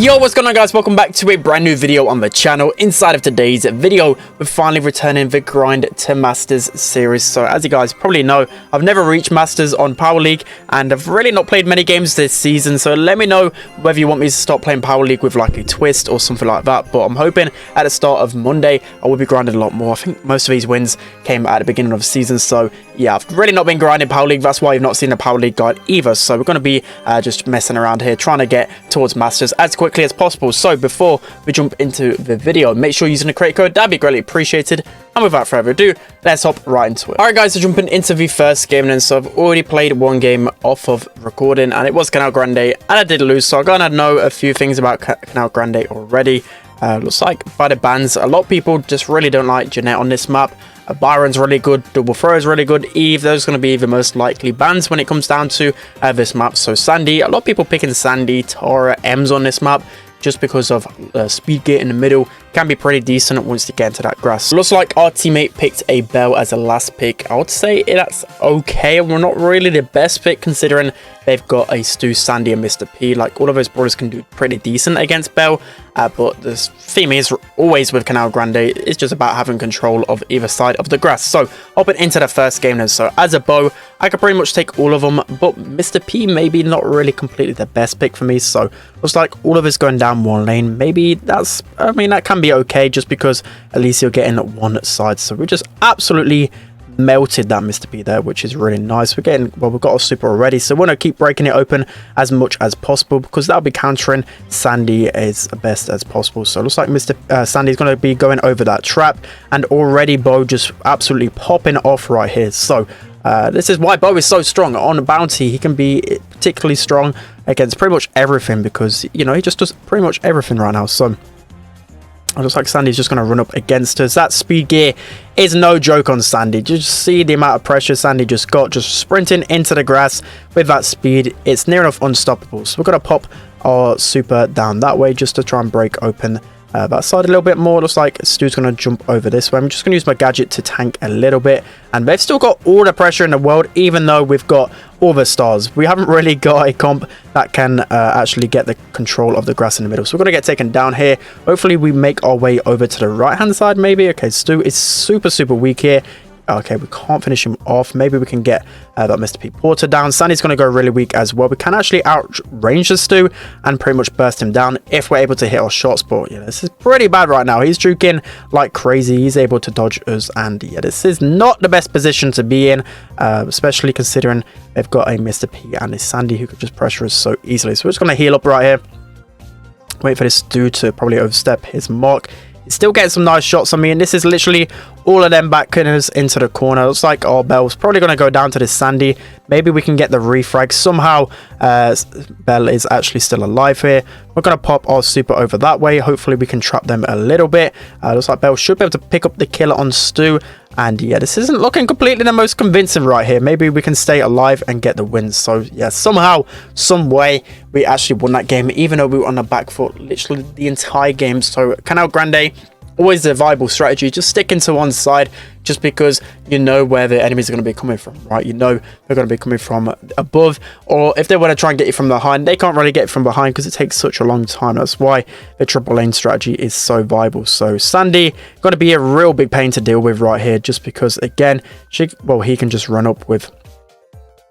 Yo, what's going on, guys? Welcome back to a brand new video on the channel. Inside of today's video, we're finally returning the Grind to Masters series. So as you guys probably know, I've never reached Masters on Power League and I've really not played many games this season. So let me know whether you want me to start playing Power League with like a twist or something like that. But I'm hoping at the start of Monday, I will be grinding a lot more. I think most of these wins came at the beginning of the season. So yeah, I've really not been grinding Power League. That's why you've not seen a Power League guide either. So we're going to be just messing around here, trying to get towards Masters as quickly as possible. So before we jump into the video, make sure you're using the create code. That'd be greatly appreciated. And without further ado, let's hop right into it. Alright guys, so jumping into the first game then. So I've already played one game off of recording and it was Canal Grande and I did lose. So I'm gonna know a few things about Canal Grande already. Looks like by the bans, a lot of people just really don't like Jeanette on this map. Byron's really good, Double Throw is really good, Eve, those are going to be the most likely bans when it comes down to this map. So Sandy, a lot of people picking Sandy, Tara, Ems on this map just because of speed gate in the middle. Can be pretty decent once you get into that grass. Looks like our teammate picked a Belle as a last pick. I would say that's okay. We're not really the best pick considering they've got a Stu, Sandy and Mr. P. Like all of those brothers can do pretty decent against Belle. But the theme is always with Canal Grande, it's just about having control of either side of the grass. So hopping into the first game then. So as a bow, I could pretty much take all of them, but Mr. P maybe not really completely the best pick for me. So looks like all of us going down one lane. Maybe that's, I mean, that can be okay just because at least you're getting one side. So we just absolutely melted that Mr. P there, which is really nice. We're getting, well, we've got a super already, so we're going to keep breaking it open as much as possible because that'll be countering Sandy as best as possible. So it looks like Mr. Sandy's going to be going over that trap and already Bo just absolutely popping off right here. So this is why Bo is so strong on a bounty. He can be particularly strong against pretty much everything because, you know, he just does pretty much everything right now. So it looks like Sandy's just going to run up against us. That speed gear is no joke on Sandy. Just see the amount of pressure Sandy just got, just sprinting into the grass with that speed. It's near enough unstoppable. So we're going to pop our super down that way just to try and break open that side a little bit more. Looks like Stu's going to jump over this way. I'm just going to use my gadget to tank a little bit. And they've still got all the pressure in the world, even though we've got all the stars. We haven't really got a comp that can actually get the control of the grass in the middle. So we're going to get taken down here. Hopefully we make our way over to the right hand side maybe. Okay, Stu is super weak here. Okay, we can't finish him off. Maybe we can get that Mr. P Porter down. Sandy's going to go really weak as well. We can actually outrange the Stu and pretty much burst him down if we're able to hit our shots. But yeah, this is pretty bad right now. He's juking like crazy. He's able to dodge us. And yeah, this is not the best position to be in, especially considering they've got a Mr. P and a Sandy who could just pressure us so easily. So we're just going to heal up right here. Wait for this Stu to probably overstep his mark. He's still getting some nice shots on me, and this is literally all of them backing us into the corner. Looks like our Belle's probably going to go down to this Sandy. Maybe we can get the refrag. Somehow, Belle is actually still alive here. We're going to pop our super over that way. Hopefully, we can trap them a little bit. Looks like Belle should be able to pick up the killer on Stu. And yeah, this isn't looking completely the most convincing right here. Maybe we can stay alive and get the win. So yeah, somehow, some way, we actually won that game, even though we were on the back foot literally the entire game. So Canal Grande, always a viable strategy. Just sticking to one side just because you know where the enemies are going to be coming from, right? You know they're going to be coming from above, or if they want to try and get you from behind, they can't really get from behind because it takes such a long time. That's why the triple lane strategy is so viable. So Sandy going to be a real big pain to deal with right here just because, again, he can just run up with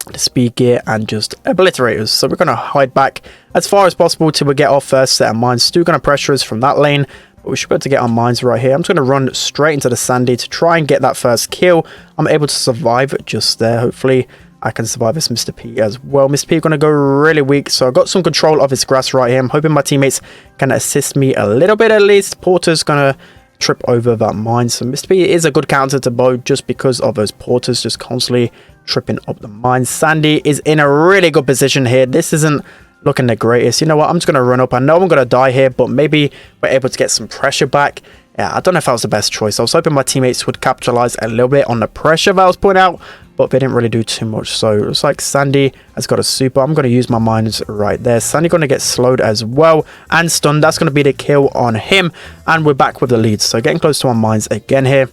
the speed gear and just obliterate us. So we're going to hide back as far as possible till we get our first set of mines. Still going to pressure us from that lane, but we should be able to get our mines right here. I'm just going to run straight into the Sandy to try and get that first kill. I'm able to survive just there. Hopefully I can survive this Mr. P as well. Mr. P is going to go really weak, so I've got some control of his grass right here. I'm hoping my teammates can assist me a little bit at least. Porter's going to trip over that mine, so Mr. P is a good counter to Bo just because of those porters just constantly tripping up the mines. Sandy is in a really good position here. This isn't looking the greatest. You know what, I'm just going to run up. I know I'm going to die here, but maybe we're able to get some pressure back. Yeah, I don't know if that was the best choice. I was hoping my teammates would capitalize a little bit on the pressure that I was putting out, but they didn't really do too much. So it looks like Sandy has got a super. I'm going to use my mines right there. Sandy going to get slowed as well and stunned. That's going to be the kill on him, and we're back with the lead. So getting close to our mines again here.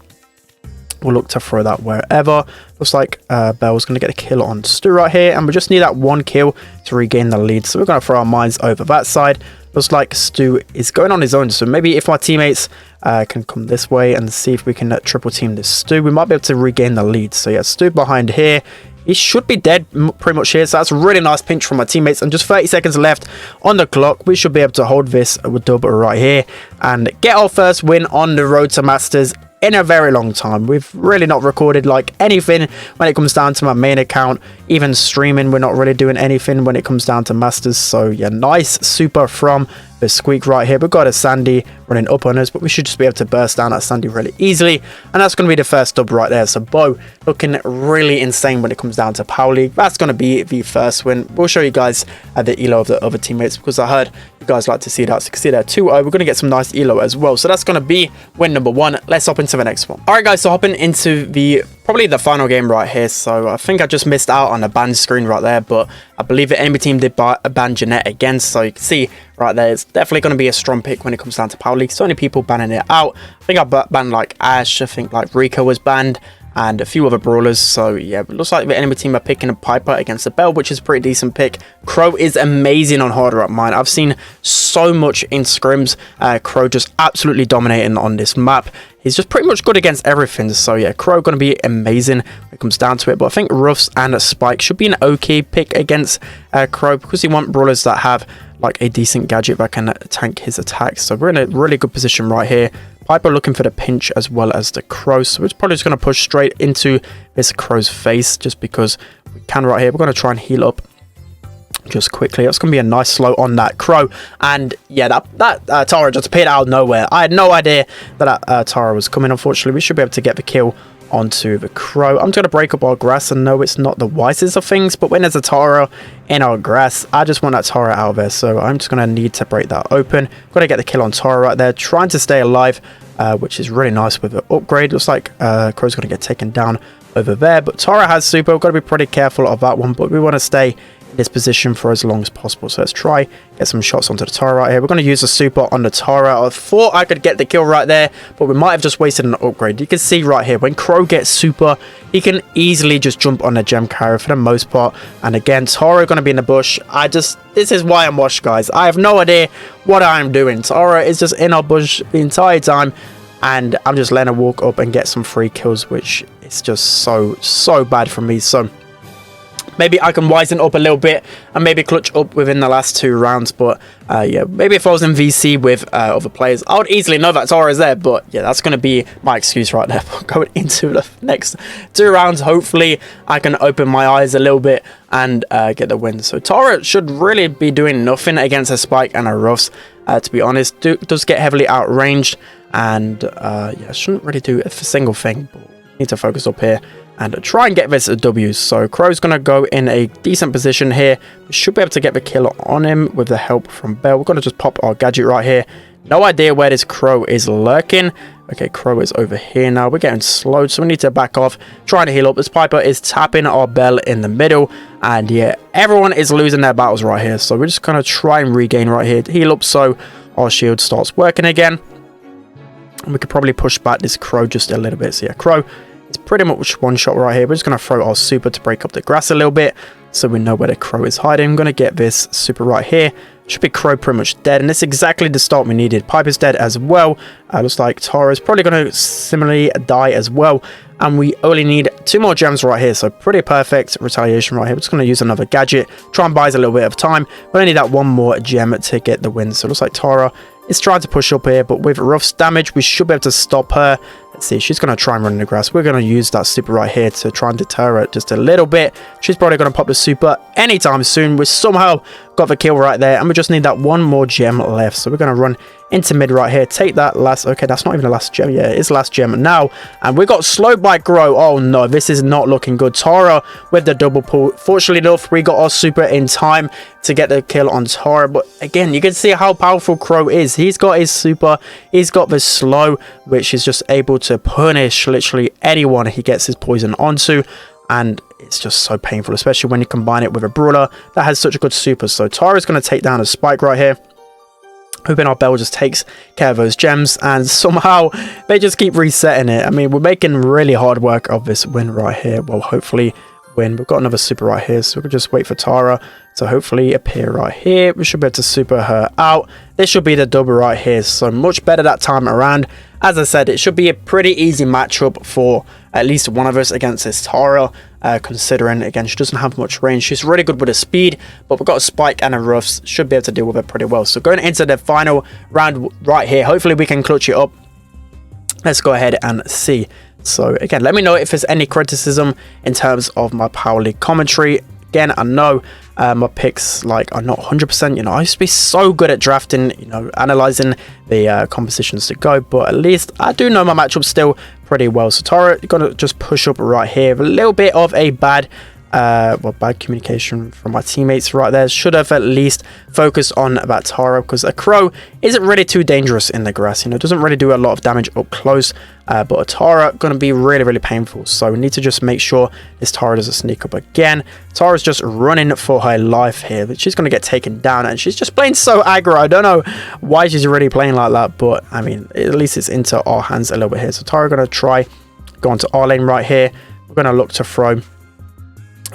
We'll look to throw that wherever. Looks like Belle's going to get a kill on Stu right here, and we just need that one kill to regain the lead. So we're going to throw our mines over that side. looks like Stu is going on his own. So maybe if my teammates can come this way and see if we can triple team this Stu, we might be able to regain the lead. So yeah, Stu behind here. He should be dead pretty much here. So that's a really nice pinch from my teammates. And just 30 seconds left on the clock. We should be able to hold this dub right here and get our first win on the road to Masters in a very long time. We've really not recorded like anything when it comes down to my main account. Even streaming, we're not really doing anything when it comes down to Masters. So yeah, nice super from the Squeak right here. We've got a Sandy running up on us, but we should just be able to burst down that Sandy really easily. And that's going to be the first dub right there. So Bo looking really insane when it comes down to Power League. That's going to be the first win. We'll show you guys the elo of the other teammates, because I heard you guys like to see that. So you can see there 2-0. We're going to get some nice elo as well. So that's going to be win number 1. Let's hop into the next one. All right, guys. So hopping into probably the final game right here. So I think I just missed out on the ban screen right there, but I believe the enemy team did ban Jeanette again. So you can see right there, it's definitely going to be a strong pick when it comes down to Power League. So many people banning it out. I think I banned like Ash. I think like Rico was banned and a few other brawlers. So yeah, it looks like the enemy team are picking a Piper against the Bell, which is a pretty decent pick. Crow is amazing on harder up mine. I've seen so much in scrims. Crow just absolutely dominating on this map. He's just pretty much good against everything. So yeah, Crow going to be amazing when it comes down to it. But I think Ruffs and Spike should be an okay pick against Crow, because you want brawlers that have like a decent gadget that can tank his attacks. So we're in a really good position right here. Piper looking for the pinch as well as the Crow. So we're probably just going to push straight into this Crow's face just because we can right here. We're going to try and heal up just quickly. That's going to be a nice slow on that Crow. And yeah, that Tara just appeared out of nowhere. I had no idea that Tara was coming. Unfortunately, we should be able to get the kill onto the Crow. I'm just going to break up our grass, and no, it's not the wisest of things, but when there's a Tara in our grass, I just want that Tara out of there. So I'm just going to need to break that open. Got to get the kill on Tara right there, trying to stay alive, which is really nice with the upgrade. Looks like Crow's going to get taken down over there, but Tara has super. We've got to be pretty careful of that one, but we want to stay in this position for as long as possible. So let's try get some shots onto the Tara right here. We're going to use the super on the Tara. I thought I could get the kill right there, but we might have just wasted an upgrade. You can see right here, when Crow gets super, he can easily just jump on the gem carrier for the most part. And again, Tara going to be in the bush. This is why I'm washed, guys. I have no idea what I'm doing. Tara is just in our bush the entire time, and I'm just letting her walk up and get some free kills, which is just so bad for me. So maybe I can wisen up a little bit and maybe clutch up within the last 2 rounds. But yeah, maybe if I was in VC with other players, I would easily know that Tara is there. But yeah, that's going to be my excuse right there. Going into the next 2 rounds, hopefully I can open my eyes a little bit and get the win. So Tara should really be doing nothing against a Spike and a Ruffs, to be honest. Does get heavily outranged, and yeah, shouldn't really do a single thing. But need to focus up here and try and get this a W. So Crow's going to go in a decent position here. We should be able to get the kill on him with the help from Bell. We're going to just pop our gadget right here. No idea where this Crow is lurking. Okay, Crow is over here now. We're getting slowed, so we need to back off. Trying to heal up. This Piper is tapping our Bell in the middle. And yeah, everyone is losing their battles right here. So we're just going to try and regain right here. Heal up so our shield starts working again. And we could probably push back this Crow just a little bit. So yeah, Crow, it's pretty much one shot right here. We're just going to throw our super to break up the grass a little bit, so we know where the Crow is hiding. I'm going to get this super right here. Should be Crow pretty much dead, and it's exactly the start we needed. Piper's dead as well. Looks like Tara's probably going to similarly die as well. And we only need 2 more gems right here, so pretty perfect retaliation right here. We're just going to use another gadget, try and buy us a little bit of time. We only need that 1 more gem to get the win. So it looks like Tara is trying to push up here, but with Ruff's damage, we should be able to stop her. Let's see, she's going to try and run in the grass. We're going to use that super right here to try and deter her just a little bit. She's probably going to pop the super anytime soon. We somehow got the kill right there, and we just need that 1 more gem left. So we're going to run into mid right here, take that last, okay, that's not even the last gem. Yeah, it is last gem now, and we got slowed by Grow. Oh no, this is not looking good. Tara with the double pull. Fortunately enough, we got our super in time to get the kill on Tara, but again, you can see how powerful Crow is. He's got his super, he's got the slow, which is just able to punish literally anyone he gets his poison onto, and it's just so painful, especially when you combine it with a brawler that has such a good super. So Tara's going to take down a Spike right here, hoping our Bell just takes care of those gems, and somehow they just keep resetting it. I mean, we're making really hard work of this win right here. Well, hopefully win. We've got another super right here, so we can just wait for Tara to hopefully appear right here. We should be able to super her out. This should be the double right here, so much better that time around. As I said, it should be a pretty easy matchup for at least one of us against this Tara, considering, again, she doesn't have much range. She's really good with the speed, but we've got a Spike and a Ruffs. Should be able to deal with it pretty well. So going into the final round right here, hopefully we can clutch it up. Let's go ahead and see. So again, let me know if there's any criticism in terms of my Power League commentary. Again, I know my picks are not 100%. You know, I used to be so good at drafting, you know, analyzing the compositions to go, but at least I do know my matchup still pretty well. So Tara gonna just push up right here. A little bit of a bad communication from my teammates right there. Should have at least focused on that Tara, because a Crow isn't really too dangerous in the grass. You know, it doesn't really do a lot of damage up close, but a Tara going to be really painful. So we need to just make sure this Tara doesn't sneak up again. Tara's just running for her life here, but she's going to get taken down, and she's just playing so aggro. I don't know why she's really playing like that, but I mean, at least it's into our hands a little bit here. So Tara going to try go onto our lane right here. We're going to look to throw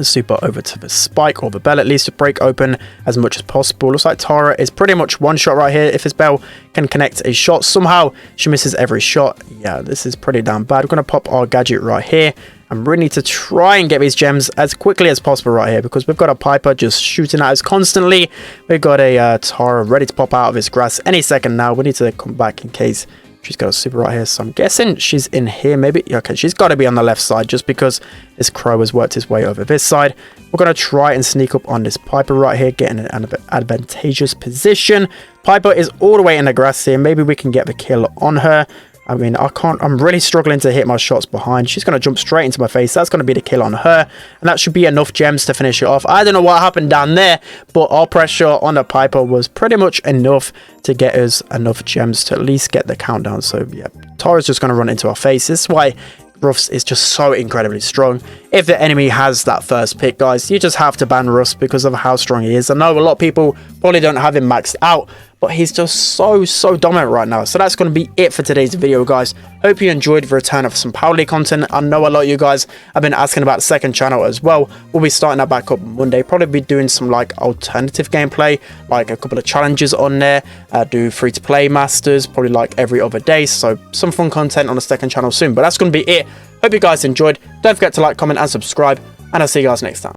super over to the Spike or the Bell, at least to break open as much as possible. Looks like Tara is pretty much one shot right here. If his Bell can connect a shot, somehow she misses every shot. Yeah, this is pretty damn bad. We're going to pop our gadget right here and really need to try and get these gems as quickly as possible right here, because we've got a Piper just shooting at us constantly. We've got a Tara ready to pop out of his grass any second now. We need to come back in case she's got a super right here, so I'm guessing she's in here maybe. Okay, she's got to be on the left side just because this Crow has worked his way over this side. We're going to try and sneak up on this Piper right here, getting an advantageous position. Piper is all the way in the grass here. Maybe we can get the kill on her. I mean, I'm really struggling to hit my shots behind. She's going to jump straight into my face. That's going to be the kill on her, and that should be enough gems to finish it off. I don't know what happened down there, but our pressure on the Piper was pretty much enough to get us enough gems to at least get the countdown. So yeah, Tara's just going to run into our face. This is why Ruffs is just so incredibly strong. If the enemy has that first pick, guys, you just have to ban Ruffs because of how strong he is. I know a lot of people probably don't have him maxed out, but he's just so dominant right now. So that's going to be it for today's video, guys. Hope you enjoyed the return of some Power League content. I know a lot of you guys have been asking about the second channel as well. We'll be starting that back up Monday. Probably be doing some alternative gameplay, like a couple of challenges on there. Do free-to-play masters, probably like every other day. So some fun content on the second channel soon. But that's going to be it. Hope you guys enjoyed. Don't forget to like, comment, and subscribe. And I'll see you guys next time.